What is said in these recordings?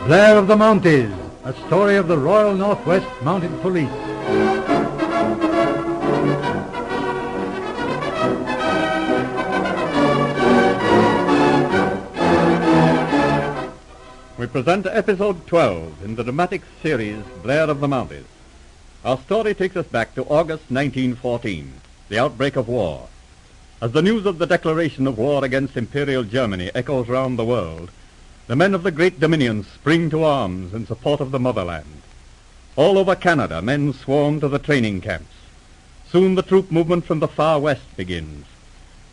Blair of the Mounties, a story of the Royal Northwest Mounted Police. We present episode 12 in the dramatic series Blair of the Mounties. Our story takes us back to August 1914, the outbreak of war. As the news of the declaration of war against Imperial Germany echoes round the world, the men of the great dominions spring to arms in support of the motherland. All over Canada, men swarm to the training camps. Soon the troop movement from the far west begins.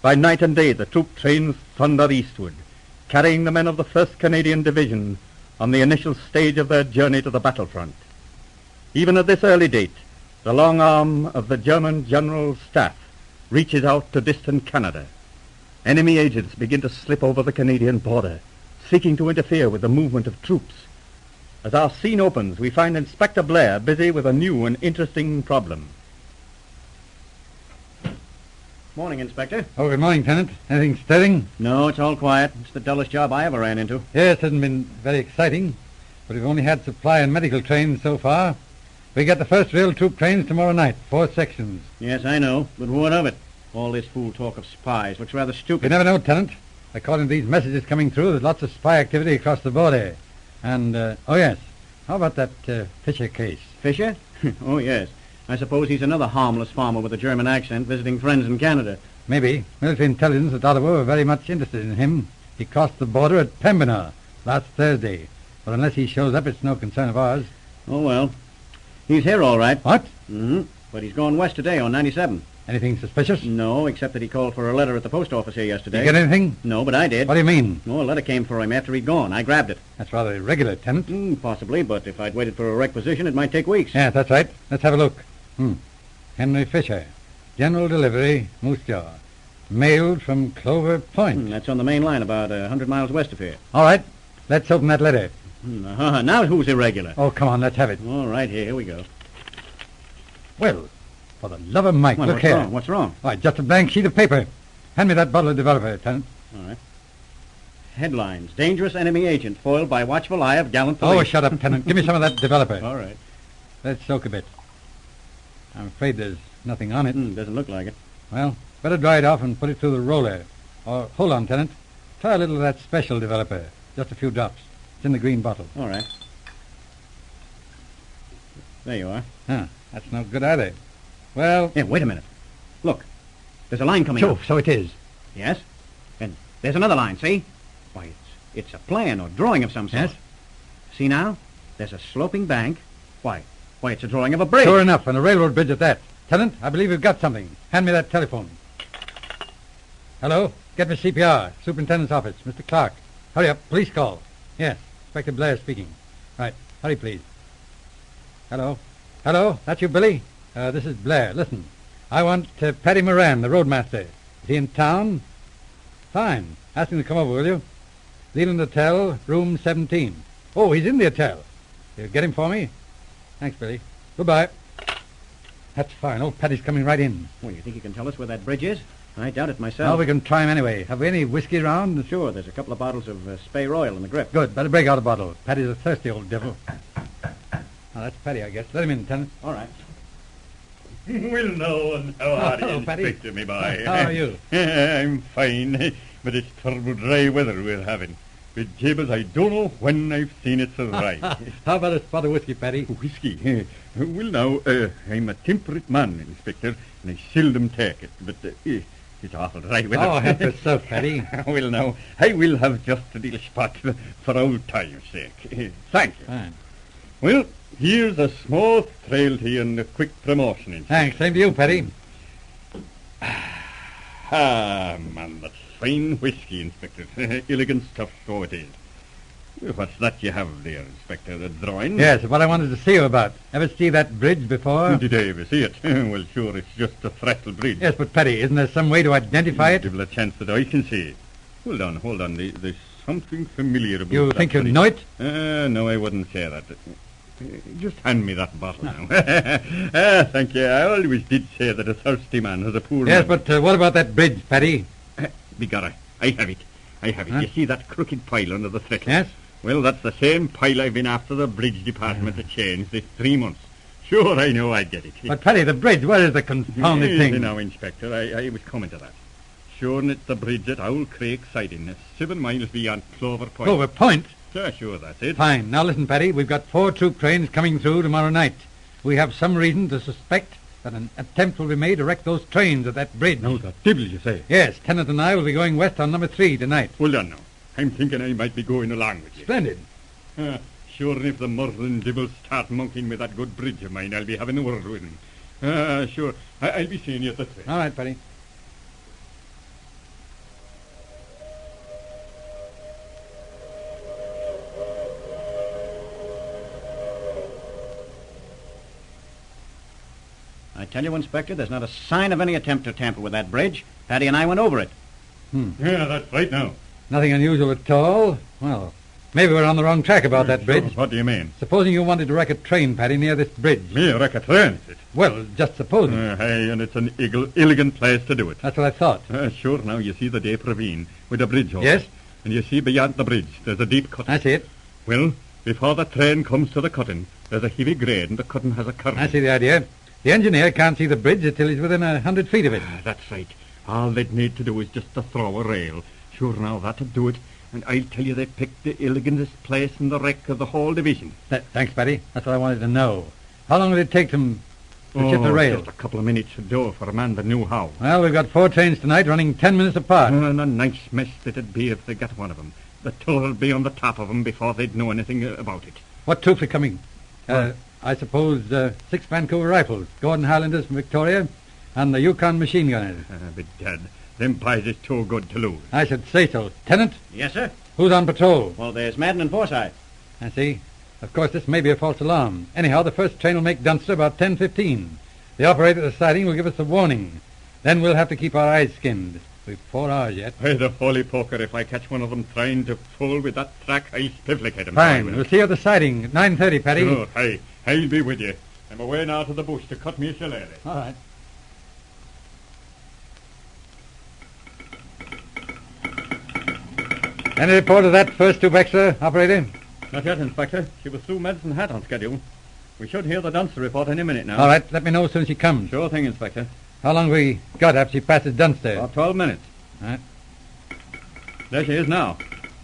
By night and day, the troop trains thunder eastward, carrying the men of the 1st Canadian Division on the initial stage of their journey to the battlefront. Even at this early date, the long arm of the German General Staff reaches out to distant Canada. Enemy agents begin to slip over the Canadian border, seeking to interfere with the movement of troops. As our scene opens, we find Inspector Blair busy with a new and interesting problem. Morning, Inspector. Oh, good morning, Lieutenant. Anything stirring? No, it's all quiet. It's the dullest job I ever ran into. Yes, it hasn't been very exciting, but we've only had supply and medical trains so far. We get the first real troop trains tomorrow night, 4 sections. Yes, I know, but what of it? All this fool talk of spies looks rather stupid. You never know, Lieutenant. According to these messages coming through, there's lots of spy activity across the border. And, oh yes, how about that Fisher case? Fisher? Oh, yes. I suppose he's another harmless farmer with a German accent visiting friends in Canada. Maybe. Military intelligence at Ottawa were very much interested in him. He crossed the border at Pembina last Thursday. But unless he shows up, it's no concern of ours. Oh, well. He's here, all right. What? Mm-hmm. But he's going west today on 97. Anything suspicious? No, except that he called for a letter at the post office here yesterday. You get anything? No, but I did. What do you mean? Oh, a letter came for him after he'd gone. I grabbed it. That's rather irregular, Lieutenant. Possibly, but if I'd waited for a requisition, it might take weeks. Yeah, that's right. Let's have a look. Henry Fisher. General delivery, Moose Jaw. Mailed from Clover Point. That's on the main line about 100 miles west of here. All right. Let's open that letter. Now who's irregular? Oh, come on, let's have it. All right, here we go. Well, for the love of Mike, look here. What's wrong? All right, just a blank sheet of paper. Hand me that bottle of developer, Lieutenant. All right. Headlines. Dangerous enemy agent foiled by watchful eye of gallant police. Oh, shut up, Lieutenant. Give me some of that developer. All right. Let's soak a bit. I'm afraid there's nothing on it. Doesn't look like it. Well, better dry it off and put it through the roller. Or, hold on, Lieutenant. Try a little of that special developer. Just a few drops. It's in the green bottle. All right. There you are. Huh, that's no good either. Well... Yeah, wait a minute. Look, there's a line coming up. So it is. Yes? And there's another line, see? Why, it's a plan or drawing of some sort. Yes? See now? There's a sloping bank. Why, it's a drawing of a bridge. Sure enough, and a railroad bridge at that. Lieutenant, I believe we've got something. Hand me that telephone. Hello? Get me CPR. Superintendent's office. Mr. Clark. Hurry up. Police call. Yes. Inspector Blair speaking. Right. Hurry, please. Hello? Hello? That's you, Billy? This is Blair. Listen. I want Paddy Moran, the roadmaster. Is he in town? Fine. Ask him to come over, will you? Leland Hotel, room 17. Oh, he's in the hotel. You'll get him for me? Thanks, Billy. Goodbye. That's fine. Old Paddy's coming right in. Well, you think you can tell us where that bridge is? I doubt it myself. Well, we can try him anyway. Have we any whiskey around? Sure, there's a couple of bottles of Spey Royal in the grip. Good. Better break out a bottle. Paddy's a thirsty old devil. Now, that's Paddy, I guess. Let him in, Lieutenant. All right. Well, no, and how are you, Inspector, me boy? How are you? I'm fine, but it's terrible dry weather we're having. But, Jabez, I don't know when I've seen it so dry. How about a spot of whiskey, Paddy? Whiskey? Well, now, I'm a temperate man, Inspector, and I seldom take it, but it's awful dry weather. Oh, help yourself, Paddy. Well, now, I will have just a little spot for old time's sake. Thank you. Fine. Well, here's a small trail to you and a quick promotion, Inspector. Thanks. Same to you, Paddy. Man, that's fine whiskey, Inspector. Elegant stuff, so it is. What's that you have there, Inspector? A drawing? Yes, what I wanted to see you about. Ever see that bridge before? Did I ever see it? Well, sure, it's just a trestle bridge. Yes, but Paddy, isn't there some way to identify it? Give it a chance that I can see it. Hold on. There's something familiar about You that think you bridge. know it? No, I wouldn't say that. Just hand me that bottle now. Thank you. I always did say that a thirsty man has a poor Yes, man. but what about that bridge, Paddy? Begorra, I have it. Huh? You see that crooked pile under the thread? Yes? Well, that's the same pile I've been after the bridge department to change this 3 months. Sure, I know I'd get it. But, Paddy, the bridge, where is the confounded Easy thing? now, Inspector. I was coming to that. Sure, and it's the bridge at Owl Creek siding, 7 miles beyond Clover Point. Clover Point? Sure, that's it. Fine. Now listen, Paddy, we've got 4 troop trains coming through tomorrow night. We have some reason to suspect that an attempt will be made to wreck those trains at that bridge. No, the devil, you say? Yes, Tennant and I will be going west on number 3 tonight. Hold on now. I'm thinking I might be going along with you. Splendid. Sure, and if the Merlin devils start monkeying with that good bridge of mine, I'll be having a word with him. Sure. I'll be seeing you at the train. All right, Paddy. I tell you, Inspector, there's not a sign of any attempt to tamper with that bridge. Paddy and I went over it. Yeah, that's right now. Nothing unusual at all. Well, maybe we're on the wrong track about that bridge. What do you mean? Supposing you wanted to wreck a train, Paddy, near this bridge. Me wreck a train, is it? Well, just supposing. Hey, and it's an elegant place to do it. That's what I thought. Sure, now you see the deep ravine with a bridge over Yes? it. And you see beyond the bridge, there's a deep cut. I see it. Well, before the train comes to the cutting, there's a heavy grade and the cutting has a curve. I see the idea. The engineer can't see the bridge until he's within 100 feet of it. That's right. All they'd need to do is just to throw a rail. Sure, now that'd do it. And I'll tell you they picked the elegantest place in the wreck of the whole division. Thanks, Paddy. That's what I wanted to know. How long did it take them to chip the rail? Just a couple of minutes to do for a man that knew how. Well, we've got 4 trains tonight running 10 minutes apart. And a nice mess it'd be if they got one of them. The toll'd be on the top of them before they'd know anything about it. What troops are coming? I suppose 6 Vancouver rifles, Gordon Highlanders from Victoria, and the Yukon machine gunners. Bedad, them pies is too good to lose. I should say so. Tennant, Yes, sir. who's on patrol? Well, there's Madden and Forsyth. I see. Of course, this may be a false alarm. Anyhow, the first train will make Dunster about 10:15. The operator at the siding will give us a warning. Then we'll have to keep our eyes skinned. We've 4 hours yet. Hey, the holy poker, if I catch one of them trying to fool with that track, I'll spivlicate him. Fine. We'll see you at the siding at 9:30, Paddy. Sure, hey, I'll be with you. I'm away now to the bush to cut me a shillelagh. All right. Any report of that first tube extra, operator? Not yet, Inspector. She was through Medicine Hat on schedule. We should hear the Dunster report any minute now. All right. Let me know as soon as she comes. Sure thing, Inspector. How long we got after she passes Dunster? About 12 minutes. All right. There she is now.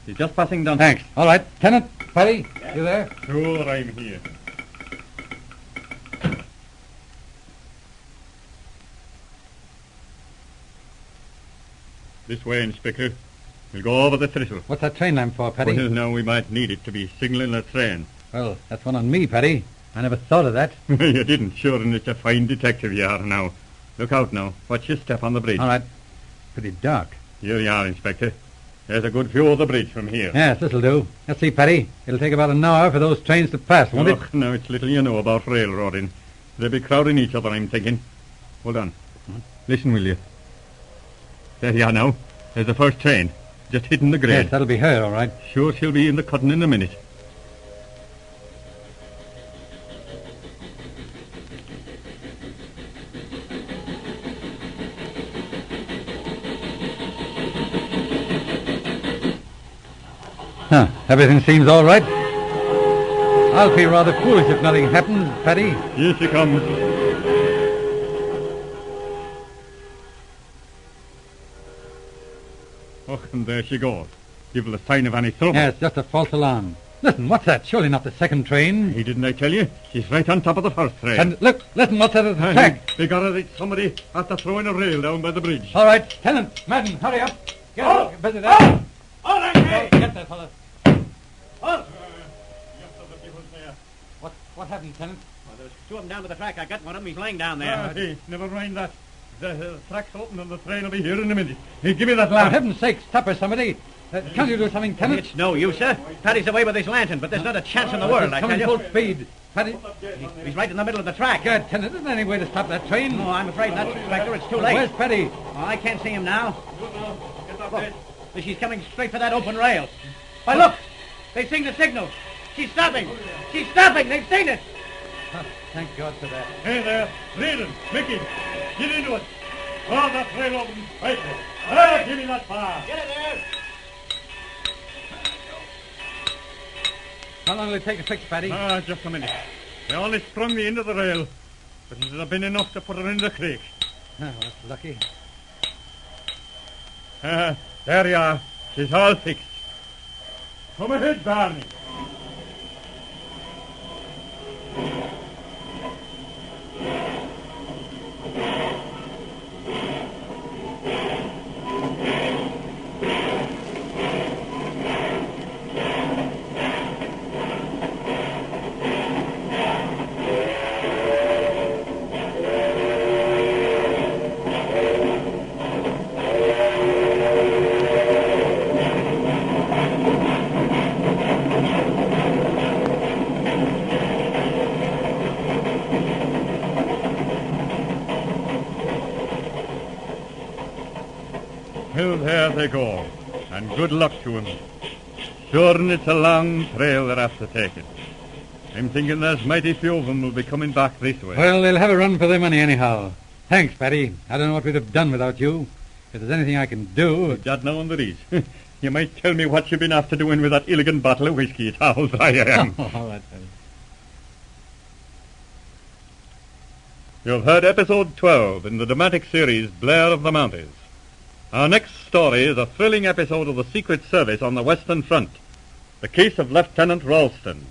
She's just passing Dunster. Thanks. All right. Tennant, Paddy, you there? Sure, I'm here. This way, Inspector. We'll go over the thistle. What's that train lamp for, Paddy? Well, now we might need it to be signalling a train. Well, that's one on me, Paddy. I never thought of that. You didn't, sure, and it's a fine detective you are now. Look out now. Watch your step on the bridge. All right. Pretty dark. Here you are, Inspector. There's a good view of the bridge from here. Yes, this'll do. Let's see, Paddy. It'll take about an hour for those trains to pass, won't it? Now it's little you know about railroading. They'll be crowding each other, I'm thinking. Hold on. Listen, will you? There you are now. There's the first train. Just hitting the grade. Yes, that'll be her, all right. Sure, she'll be in the cutting in a minute. Huh. Everything seems all right. I'll feel rather foolish if nothing happens, Paddy. Here she comes. Oh, and there she goes. Give her the sign of any trouble. Yes, just a false alarm. Listen, what's that? Surely not the second train. Hey, didn't I tell you? She's right on top of the first train. And look, listen, what's that at the track? They got her. Somebody after throwing a rail down by the bridge. All right, Tennant, Madden, hurry up. Get busy there. All right, hey! Get there, fella. What happened, Tennant? Well, there's 2 of them down to the track. I got one of them. He's laying down there. Hey, never mind that. The track's open and the train will be here in a minute. Hey, give me that For lamp. heaven's sake, stop her, somebody. Can't you do something, Tennant? It's no use, sir. Paddy's away with his lantern, but there's not a chance in the world, I tell Coming you. full speed. Paddy, He's right in the middle of the track. God, Tennant, isn't there any way to stop that train? No, I'm afraid not, Inspector. It's too late. Where's Paddy? Oh, I can't see him now. Look, she's coming straight for that open rail. Why, look! They've seen the signal. She's stopping. She's stopping. They've seen it. Thank God for that. Hey there, Reardon, Mickey, get into it. Oh, that train open right there. Give me that bar. Get it there. How long will it take to fix, Paddy? Just a minute. They only sprung the end of the rail, but it'll have been enough to put her in the creek. Oh, that's lucky. There you are. She's all fixed. Come ahead, Barney. Well, there they go, and good luck to 'em. Sure, and it's a long trail they're after taking. I'm thinking there's mighty few of 'em will be coming back this way. Well, they'll have a run for their money anyhow. Thanks, Paddy. I don't know what we'd have done without you. If there's anything I can do... Dad, now on the Rhys. You might tell me what you've been after doing with that elegant bottle of whiskey. It's how dry I am. All right, Paddy. You've heard episode 12 in the dramatic series Blair of the Mounties. Our next story is a thrilling episode of the Secret Service on the Western Front, the case of Lieutenant Ralston.